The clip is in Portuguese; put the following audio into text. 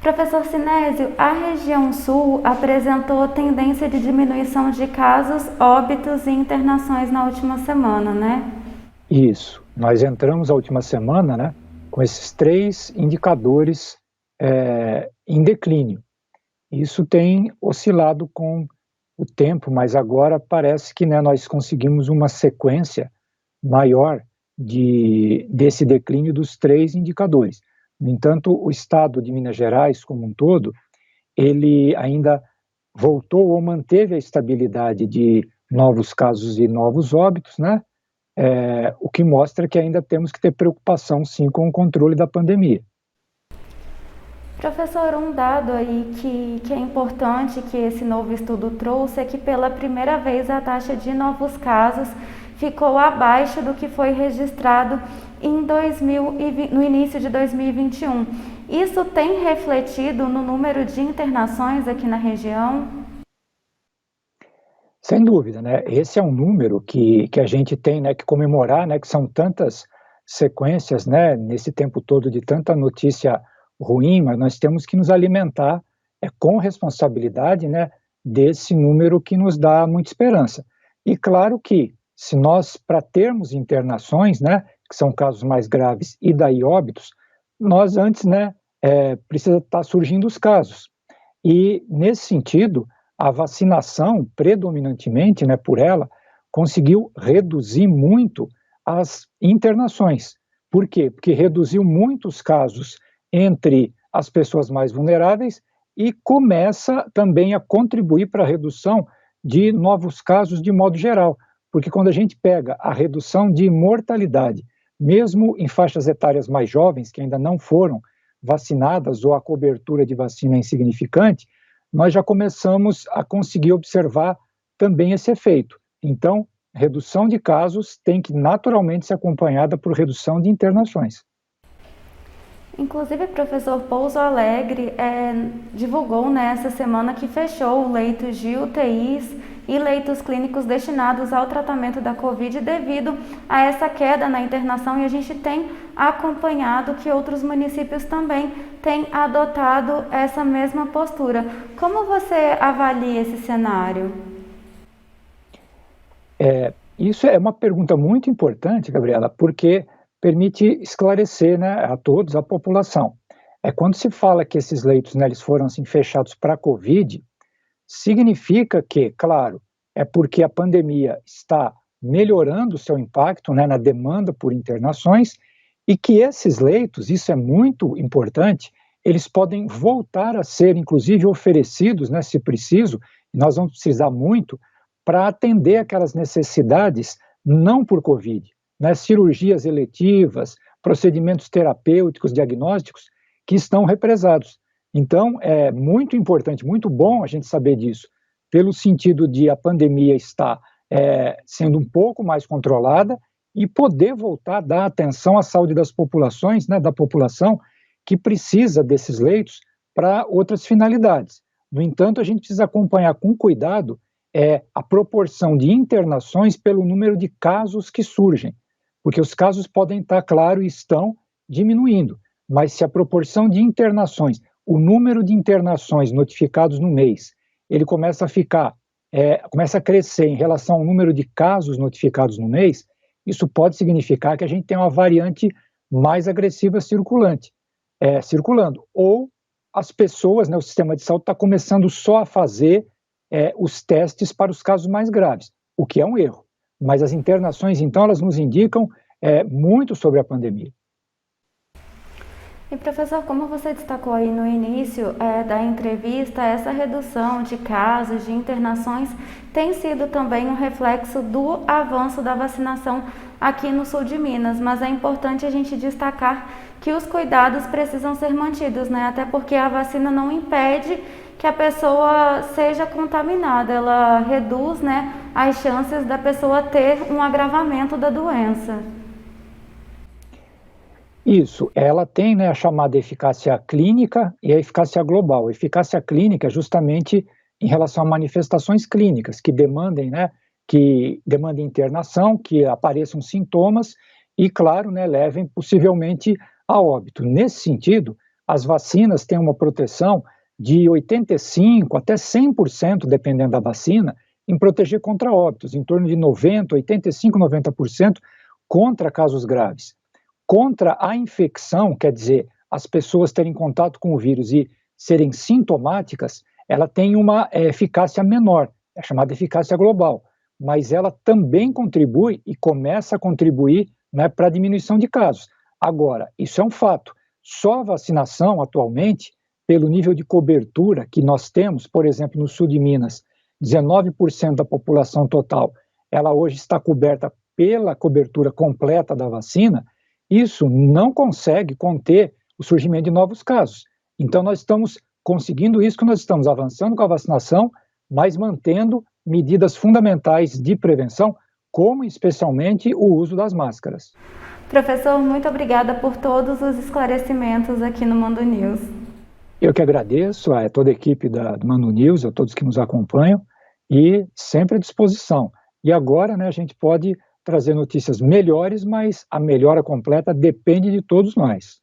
Professor Sinésio, a região sul apresentou tendência de diminuição de casos, óbitos e internações na última semana, né? Isso, nós entramos a última semana, né, com esses 3 indicadores em declínio. Isso tem oscilado com o tempo, mas agora parece que, né, nós conseguimos uma sequência maior desse declínio dos 3 indicadores. No entanto, o estado de Minas Gerais como um todo, ele ainda voltou ou manteve a estabilidade de novos casos e novos óbitos, né? O que mostra que ainda temos que ter preocupação, sim, com o controle da pandemia. Professor, um dado aí que é importante que esse novo estudo trouxe é que pela primeira vez a taxa de novos casos ficou abaixo do que foi registrado no início de 2021. Isso tem refletido no número de internações aqui na região? Sem dúvida, né? Esse é um número que a gente tem, né, que comemorar, né, que são tantas sequências, né, nesse tempo todo de tanta notícia ruim, mas nós temos que nos alimentar com responsabilidade, né, desse número que nos dá muita esperança. E claro que, se nós, para termos internações, né, que são casos mais graves, e daí óbitos, nós antes, né, precisa estar surgindo os casos. E, nesse sentido, a vacinação, predominantemente, né, por ela, conseguiu reduzir muito as internações. Por quê? Porque reduziu muitos casos entre as pessoas mais vulneráveis e começa também a contribuir para a redução de novos casos de modo geral. Porque quando a gente pega a redução de mortalidade, mesmo em faixas etárias mais jovens, que ainda não foram vacinadas ou a cobertura de vacina é insignificante, nós já começamos a conseguir observar também esse efeito. Então, redução de casos tem que naturalmente ser acompanhada por redução de internações. Inclusive, o professor Pouso Alegre divulgou nessa semana que fechou leitos de UTIs e leitos clínicos destinados ao tratamento da Covid devido a essa queda na internação, e a gente tem acompanhado que outros municípios também têm adotado essa mesma postura. Como você avalia esse cenário? Isso é uma pergunta muito importante, Gabriela, porque permite esclarecer, né, a todos, a população. Quando se fala que esses leitos, né, eles foram assim, fechados para a Covid, significa que, claro, é porque a pandemia está melhorando o seu impacto, né, na demanda por internações, e que esses leitos, isso é muito importante, eles podem voltar a ser, inclusive, oferecidos, né, se preciso, e nós vamos precisar muito, para atender aquelas necessidades não por Covid, né, cirurgias eletivas, procedimentos terapêuticos, diagnósticos, que estão represados. Então, é muito importante, muito bom a gente saber disso, pelo sentido de a pandemia estar sendo um pouco mais controlada e poder voltar a dar atenção à saúde das populações, né, da população que precisa desses leitos para outras finalidades. No entanto, a gente precisa acompanhar com cuidado a proporção de internações pelo número de casos que surgem, porque os casos podem estar, claro, e estão diminuindo, mas se a proporção de internações, o número de internações notificados no mês, ele começa a crescer em relação ao número de casos notificados no mês, isso pode significar que a gente tem uma variante mais agressiva circulando, ou as pessoas, né, o sistema de saúde está começando só a fazer os testes para os casos mais graves, o que é um erro. Mas as internações, então, elas nos indicam muito sobre a pandemia. E professor, como você destacou aí no início da entrevista, essa redução de casos, de internações, tem sido também um reflexo do avanço da vacinação aqui no sul de Minas, mas é importante a gente destacar que os cuidados precisam ser mantidos, né? Até porque a vacina não impede que a pessoa seja contaminada, ela reduz, né, as chances da pessoa ter um agravamento da doença. Isso, ela tem, né, a chamada eficácia clínica e a eficácia global. A eficácia clínica é justamente em relação a manifestações clínicas que demandem, né, que demandem internação, que apareçam sintomas e, claro, né, levem possivelmente a óbito. Nesse sentido, as vacinas têm uma proteção de 85% até 100%, dependendo da vacina, em proteger contra óbitos, em torno de 90%, 85%, 90% contra casos graves. Contra a infecção, quer dizer, as pessoas terem contato com o vírus e serem sintomáticas, ela tem uma eficácia menor, é chamada eficácia global, mas ela também contribui e começa a contribuir, né, para a diminuição de casos. Agora, isso é um fato, só a vacinação atualmente, pelo nível de cobertura que nós temos, por exemplo, no sul de Minas, 19% da população total, ela hoje está coberta pela cobertura completa da vacina, isso não consegue conter o surgimento de novos casos. Então, nós estamos conseguindo isso, que nós estamos avançando com a vacinação, mas mantendo medidas fundamentais de prevenção, como especialmente o uso das máscaras. Professor, muito obrigada por todos os esclarecimentos aqui no Mundo News. Eu que agradeço a toda a equipe do Mundo News, a todos que nos acompanham, e sempre à disposição. E agora, né, a gente pode trazer notícias melhores, mas a melhora completa depende de todos nós.